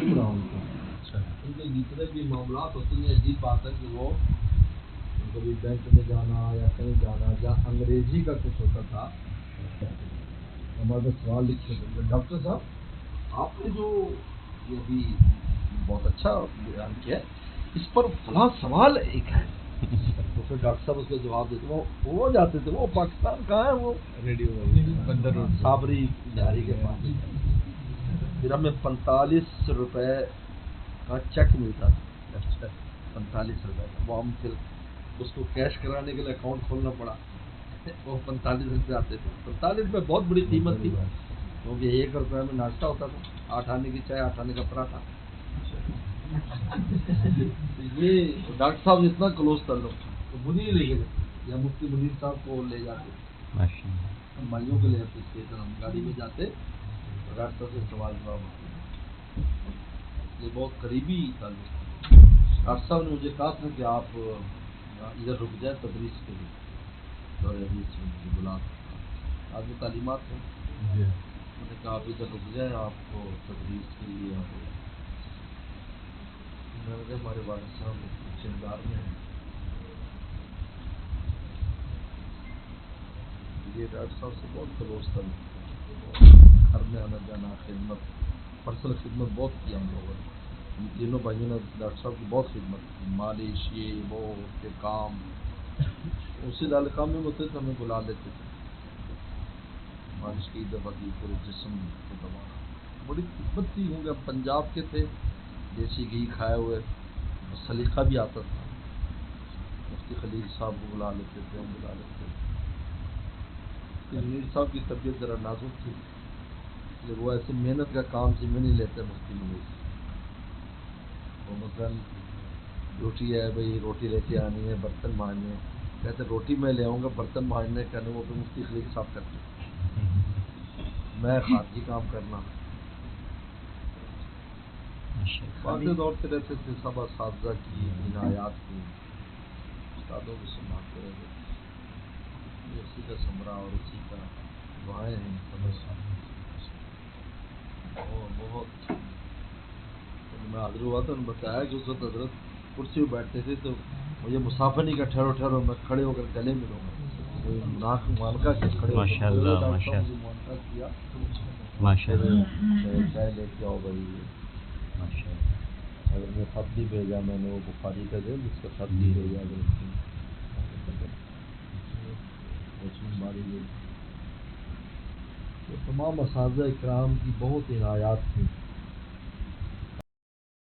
رہا ہوں ان کے جتنے بھی معاملات ہوتے ہیں عجیب بات ہے کہ وہ کبھی بینک میں جانا یا کہیں جانا جہاں انگریزی کا کچھ ہوتا تھا ہمارے سوال لکھے تھے ڈاکٹر صاحب آپ نے جو یہ بھی بہت اچھا بیان کیا اس پر فلاں سوال ایک ہے تو پھر ڈاکٹر صاحب اس کا جواب دیتے وہ ہو جاتے تھے وہ پاکستان کہاں ہے وہ ریڈیو بندر صابری جاری کے پاس پھر ہمیں 45 روپے کا چیک ملتا تھا 45 روپے وہ ہم پھر اس کو کیش کرانے کے لیے اکاؤنٹ کھولنا پڑا وہ 45 روپے آتے تھے 45 روپے بہت بڑی قیمت تھی کیونکہ 1 روپے میں ناشتہ ہوتا تھا 8 آنے کی چائے 8 آنے کا پراٹھا یہ ڈاکٹر صاحب اتنا کلوز تعلق تھا تو منیر لے گئے یا مفتی منیر صاحب کو لے جاتے ہم بھائیوں کو لے جاتے اسٹیشن ہم گاڑی میں جاتے ڈاکٹر صاحب سے سوال جواب ہوتے یہ بہت قریبی تعلق تھا ڈاکٹر صاحب نے مجھے کہا تھا کہ آپ ادھر رک جائیں تدریس کے لیے اور حدیث میں بلا آگے تعلیمات ہیں میں نے کہا آپ ادھر رک جائیں آپ کو تدریس کے لیے ہمارے والد صاحب چندار میں ہیں یہ ڈاکٹر صاحب سے بہت کلوز تھا گھر میں آنا جانا خدمت پرسنل خدمت بہت کی ہم لوگوں نے ہم تینوں بھائیوں نے ڈاکٹر صاحب کی بہت خدمت کی مالش یہ وہ اس کے کام اسی تعلقہ میں ہوتے تھے ہمیں بلا لیتے تھے مالش کی دفعہ کی پورے جسم کو دبانا بڑی خدمت تھی کیونکہ ہم پنجاب کے تھے دیسی گھی کھائے ہوئے سلیقہ بھی آتا تھا مفتی خلیل صاحب کو بلا لیتے تھے ہم بلا لیتے تھے منیر صاحب کی طبیعت ذرا نازک تھی جب وہ ایسی محنت کا کام ذمہ نہیں لیتے مفتی منیر وہ مثلاً ڈیوٹی ہے بھائی روٹی لے کے آنی ہے برتن مانجنے کہتے روٹی میں لے آؤں گا برتن مانجنے کہنے وہ تو مفتی خلیل صاحب کرتے میں خارجی کام کرنا واقعی دور پہ رہتے تھے سب اساتذہ کی عنایات کی استادوں کو سنبھالتے رہتے تھے اسی کا ثمرہ اور اسی کا دعائیں ہیں بہت میں حاضر ہوا تھا انہوں نے بتایا کہ اس وقت حضرت کرسی پہ بیٹھتے تھے تو مجھے مسافر نہیں کا ٹھہرو ٹھہرو میں کھڑے ہو کر گلے ملوں گا ناک مانکا کے کھڑے ہو مانکا کیا چائے لے کے آؤ بھائی اگر میں خط نہیں بھیجا میں نے وہ بخاری کا دے جس کا خط نہیں بھیجا ماری گئی تو تمام اساتذہ اکرام کی بہت عنایات تھیں